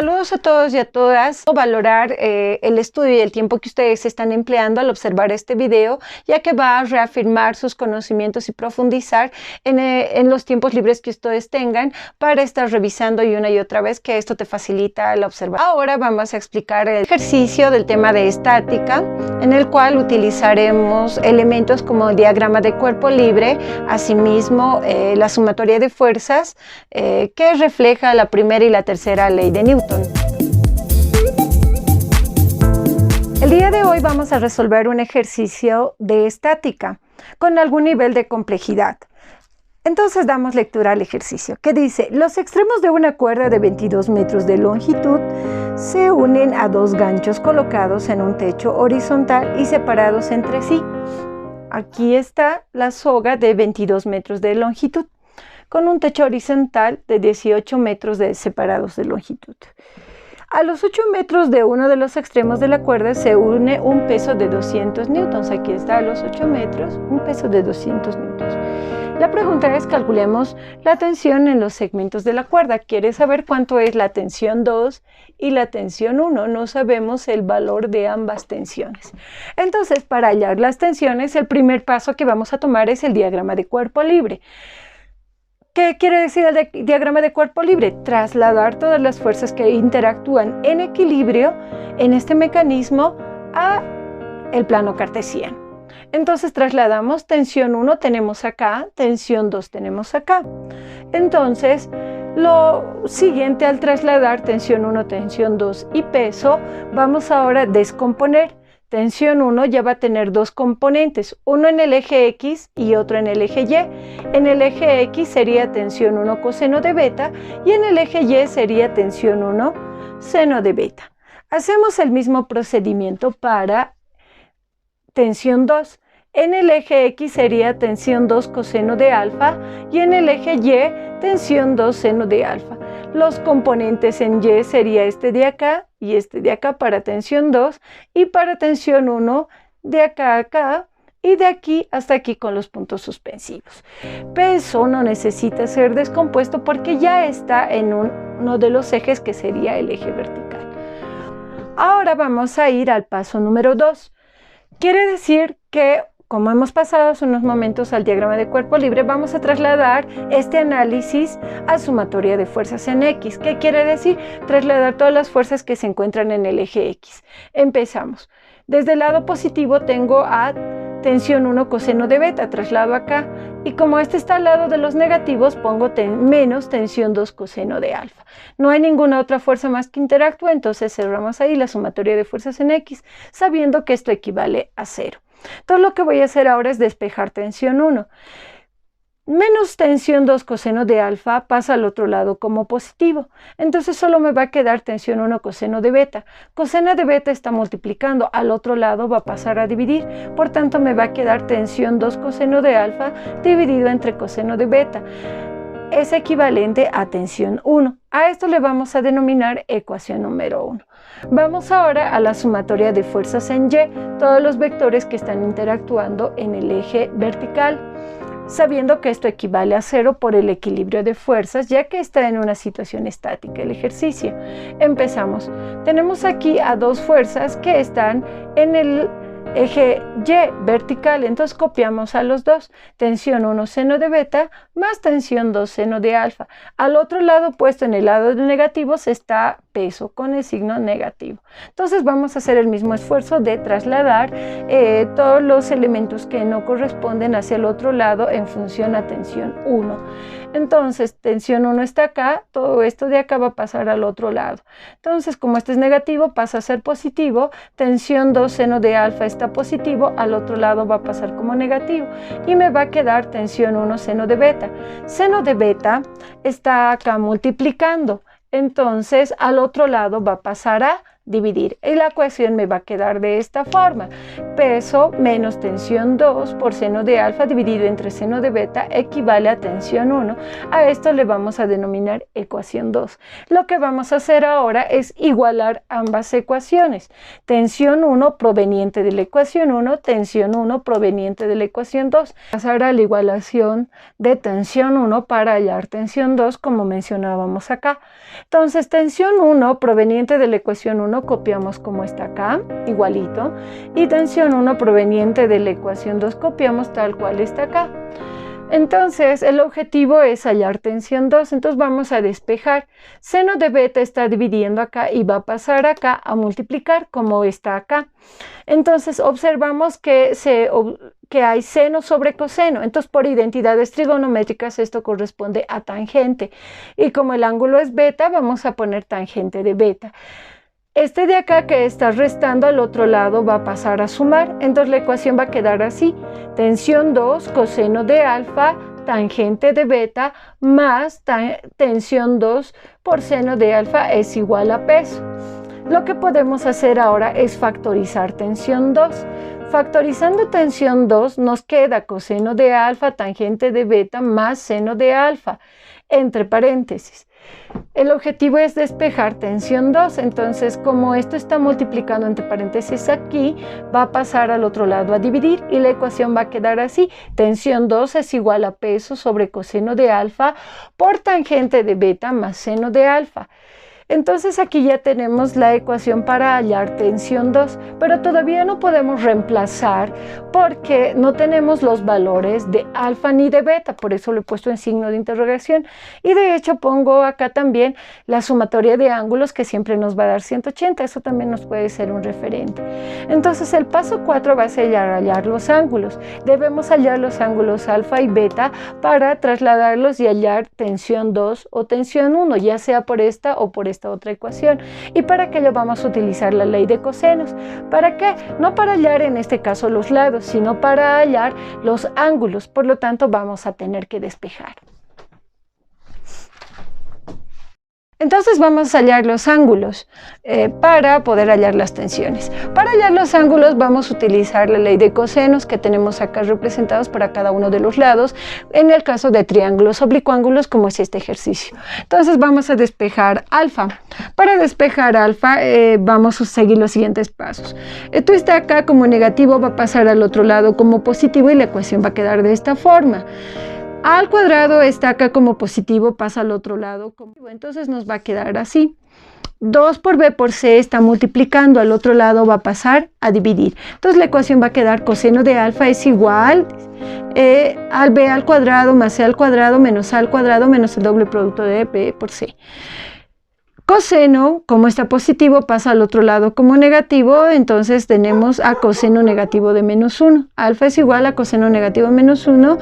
Saludos a todos y a todas. Valorar el estudio y el tiempo que ustedes están empleando al observar este video, ya que va a reafirmar sus conocimientos y profundizar en los tiempos libres que ustedes tengan para estar revisando y otra vez, que esto te facilita la observación. Ahora vamos a explicar el ejercicio del tema de estática, en el cual utilizaremos elementos como el diagrama de cuerpo libre, asimismo la sumatoria de fuerzas que refleja la primera y la tercera ley de Newton. El día de hoy vamos a resolver un ejercicio de estática con algún nivel de complejidad. Entonces damos lectura al ejercicio, que dice: los extremos de una cuerda de 22 metros de longitud se unen a dos ganchos colocados en un techo horizontal y separados entre sí. Aquí está la soga de 22 metros de longitud, con un techo horizontal de 18 metros separados de longitud. A los 8 metros de uno de los extremos de la cuerda se une un peso de 200 newtons. Aquí está, a los 8 metros, un peso de 200 newtons. La pregunta es: calculemos la tensión en los segmentos de la cuerda. Quiere saber cuánto es la tensión 2 y la tensión 1. No sabemos el valor de ambas tensiones. Entonces, para hallar las tensiones, el primer paso que vamos a tomar es el diagrama de cuerpo libre. ¿Qué quiere decir el diagrama de cuerpo libre? Trasladar todas las fuerzas que interactúan en equilibrio en este mecanismo a el plano cartesiano. Entonces trasladamos tensión 1, tenemos acá, tensión 2 tenemos acá. Entonces lo siguiente, al trasladar tensión 1, tensión 2 y peso, vamos ahora a descomponer. Tensión 1 ya va a tener dos componentes, uno en el eje X y otro en el eje Y. En el eje X sería tensión 1 coseno de beta y en el eje Y sería tensión 1 seno de beta. Hacemos el mismo procedimiento para tensión 2. En el eje X sería tensión 2 coseno de alfa y en el eje Y tensión 2 seno de alfa. Los componentes en Y sería este de acá y este de acá para tensión 2 y para tensión 1 de acá a acá y de aquí hasta aquí con los puntos suspensivos. Peso no necesita ser descompuesto porque ya está en uno de los ejes, que sería el eje vertical. Ahora vamos a ir al paso número 2. Quiere decir que, como hemos pasado hace unos momentos al diagrama de cuerpo libre, vamos a trasladar este análisis a sumatoria de fuerzas en X. ¿Qué quiere decir? Trasladar todas las fuerzas que se encuentran en el eje X. Empezamos. Desde el lado positivo tengo a tensión 1 coseno de beta, traslado acá. Y como este está al lado de los negativos, pongo menos tensión 2 coseno de alfa. No hay ninguna otra fuerza más que interactúa, entonces cerramos ahí la sumatoria de fuerzas en X, sabiendo que esto equivale a 0. Entonces lo que voy a hacer ahora es despejar tensión 1. Menos tensión 2 coseno de alfa pasa al otro lado como positivo. Entonces solo me va a quedar tensión 1 coseno de beta. Coseno de beta está multiplicando, al otro lado va a pasar a dividir. Por tanto me va a quedar tensión 2 coseno de alfa dividido entre coseno de beta. Es equivalente a tensión 1. A esto le vamos a denominar ecuación número 1. Vamos ahora a la sumatoria de fuerzas en Y, todos los vectores que están interactuando en el eje vertical, sabiendo que esto equivale a 0 por el equilibrio de fuerzas, ya que está en una situación estática el ejercicio. Empezamos. Tenemos aquí a dos fuerzas que están en el eje Y vertical, entonces copiamos a los dos, tensión 1 seno de beta más tensión 2 seno de alfa. Al otro lado, puesto en el lado de negativos, está peso con el signo negativo. Entonces vamos a hacer el mismo esfuerzo de trasladar todos los elementos que no corresponden hacia el otro lado en función a tensión 1. Entonces tensión 1 está acá, todo esto de acá va a pasar al otro lado. Entonces, como este es negativo, pasa a ser positivo, tensión 2 seno de alfa está positivo, al otro lado va a pasar como negativo y me va a quedar tensión 1 seno de beta. Seno de beta está acá multiplicando, entonces al otro lado va a pasar a dividir. Y la ecuación me va a quedar de esta forma. Peso menos tensión 2 por seno de alfa dividido entre seno de beta equivale a tensión 1. A esto le vamos a denominar ecuación 2. Lo que vamos a hacer ahora es igualar ambas ecuaciones. Tensión 1 proveniente de la ecuación 1, tensión 1 proveniente de la ecuación 2. Pasar a la igualación de tensión 1 para hallar tensión 2 como mencionábamos acá. Entonces tensión 1 proveniente de la ecuación 1 copiamos como está acá, igualito, y tensión 1 proveniente de la ecuación 2 copiamos tal cual está acá. Entonces el objetivo es hallar tensión 2, entonces vamos a despejar. Seno de beta está dividiendo acá y va a pasar acá a multiplicar como está acá. Entonces observamos que hay seno sobre coseno, entonces por identidades trigonométricas esto corresponde a tangente. Y como el ángulo es beta, vamos a poner tangente de beta. Este de acá que está restando al otro lado va a pasar a sumar, entonces la ecuación va a quedar así. Tensión 2 coseno de alfa tangente de beta más tensión 2 por seno de alfa es igual a peso. Lo que podemos hacer ahora es factorizar tensión 2. Factorizando tensión 2 nos queda coseno de alfa tangente de beta más seno de alfa, entre paréntesis. El objetivo es despejar tensión 2, entonces como esto está multiplicando entre paréntesis aquí, va a pasar al otro lado a dividir y la ecuación va a quedar así. Tensión 2 es igual a peso sobre coseno de alfa por tangente de beta más seno de alfa. Entonces aquí ya tenemos la ecuación para hallar tensión 2, pero todavía no podemos reemplazar porque no tenemos los valores de alfa ni de beta, por eso lo he puesto en signo de interrogación. Y de hecho pongo acá también la sumatoria de ángulos que siempre nos va a dar 180, eso también nos puede ser un referente. Entonces el paso 4 va a ser hallar los ángulos. Debemos hallar los ángulos alfa y beta para trasladarlos y hallar tensión 2 o tensión 1, ya sea por esta o por esta otra ecuación. ¿Y para qué lo vamos a utilizar la ley de cosenos? ¿Para qué? No para hallar en este caso los lados, sino para hallar los ángulos. Por lo tanto, vamos a tener que despejar. Entonces vamos a hallar los ángulos para poder hallar las tensiones. Para hallar los ángulos vamos a utilizar la ley de cosenos que tenemos acá representados para cada uno de los lados, en el caso de triángulos oblicuángulos como es este ejercicio. Entonces vamos a despejar alfa. Para despejar alfa vamos a seguir los siguientes pasos. Esto está acá como negativo, va a pasar al otro lado como positivo y la ecuación va a quedar de esta forma. A al cuadrado está acá como positivo, pasa al otro lado como positivo, entonces nos va a quedar así. 2 por b por c está multiplicando, al otro lado va a pasar a dividir. Entonces la ecuación va a quedar coseno de alfa es igual al b al cuadrado más c al cuadrado menos a al cuadrado menos el doble producto de b por c. Coseno, como está positivo, pasa al otro lado como negativo, entonces tenemos a coseno negativo de menos 1. Alfa es igual a coseno negativo de menos 1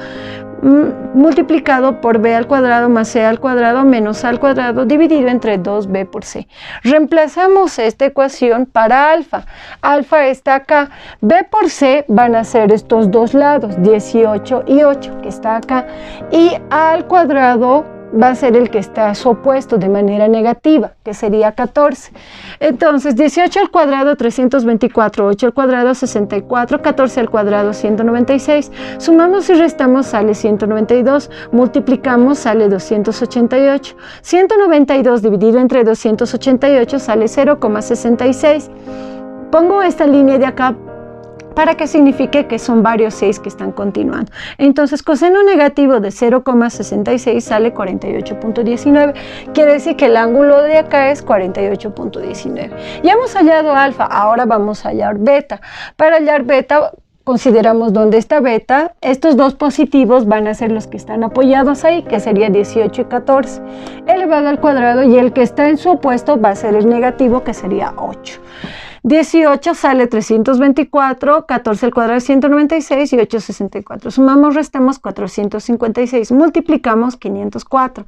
multiplicado por b al cuadrado más c al cuadrado menos a al cuadrado dividido entre 2b por c. Reemplazamos esta ecuación para alfa. Alfa está acá. b por c van a ser estos dos lados, 18 y 8, que está acá. Y a al cuadrado va a ser el que está a su opuesto de manera negativa, que sería 14. Entonces, 18 al cuadrado, 324, 8 al cuadrado, 64, 14 al cuadrado, 196. Sumamos y restamos, sale 192. Multiplicamos, sale 288. 192 dividido entre 288 sale 0,66. Pongo esta línea de acá para que signifique que son varios 6 que están continuando. Entonces, coseno negativo de 0,66 sale 48.19. Quiere decir que el ángulo de acá es 48.19. Ya hemos hallado alfa, ahora vamos a hallar beta. Para hallar beta, consideramos dónde está beta. Estos dos positivos van a ser los que están apoyados ahí, que sería 18 y 14, elevado al cuadrado, y el que está en su opuesto va a ser el negativo, que sería 8. 18 sale 324, 14 al cuadrado 196 y 8 64. Sumamos, restamos 456, multiplicamos 504.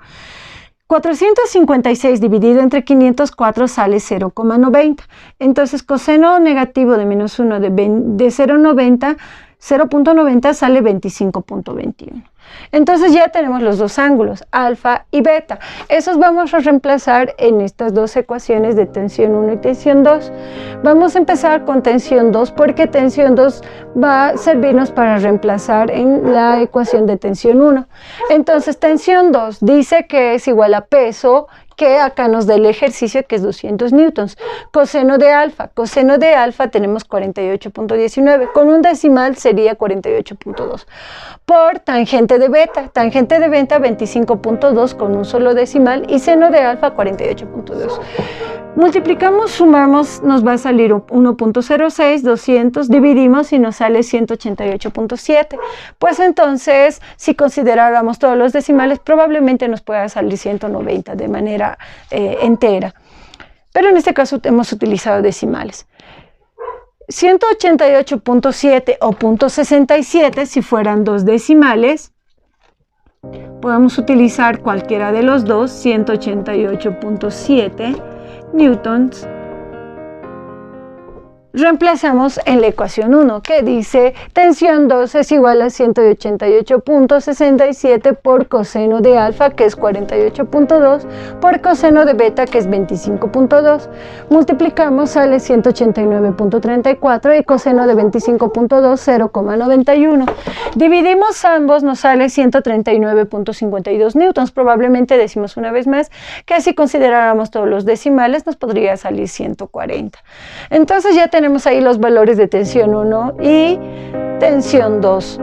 456 dividido entre 504 sale 0,90. Entonces coseno negativo de menos 1 de 0,90 sale 25.21. Entonces ya tenemos los dos ángulos, alfa y beta. Esos vamos a reemplazar en estas dos ecuaciones de tensión 1 y tensión 2. Vamos a empezar con tensión 2 porque tensión 2 va a servirnos para reemplazar en la ecuación de tensión 1. Entonces tensión 2 dice que es igual a peso, que acá nos da el ejercicio que es 200 newtons. Coseno de alfa tenemos 48.19, con un decimal sería 48.2. Por tangente de beta 25.2 con un solo decimal y seno de alfa 48.2. Multiplicamos, sumamos, nos va a salir 1.06, 200, dividimos y nos sale 188.7. Pues entonces, si consideráramos todos los decimales, probablemente nos pueda salir 190 de manera entera. Pero en este caso hemos utilizado decimales. 188.7 o 0.67, si fueran dos decimales, podemos utilizar cualquiera de los dos, 188.7 newtons. Reemplazamos en la ecuación 1 que dice tensión 2 es igual a 188.67 por coseno de alfa que es 48.2 por coseno de beta que es 25.2. Multiplicamos, sale 189.34 y coseno de 25.2 0,91. Dividimos ambos, nos sale 139.52 newtons. Probablemente decimos una vez más que si consideráramos todos los decimales nos podría salir 140. Entonces ya tenemos ahí los valores de tensión 1 y tensión 2.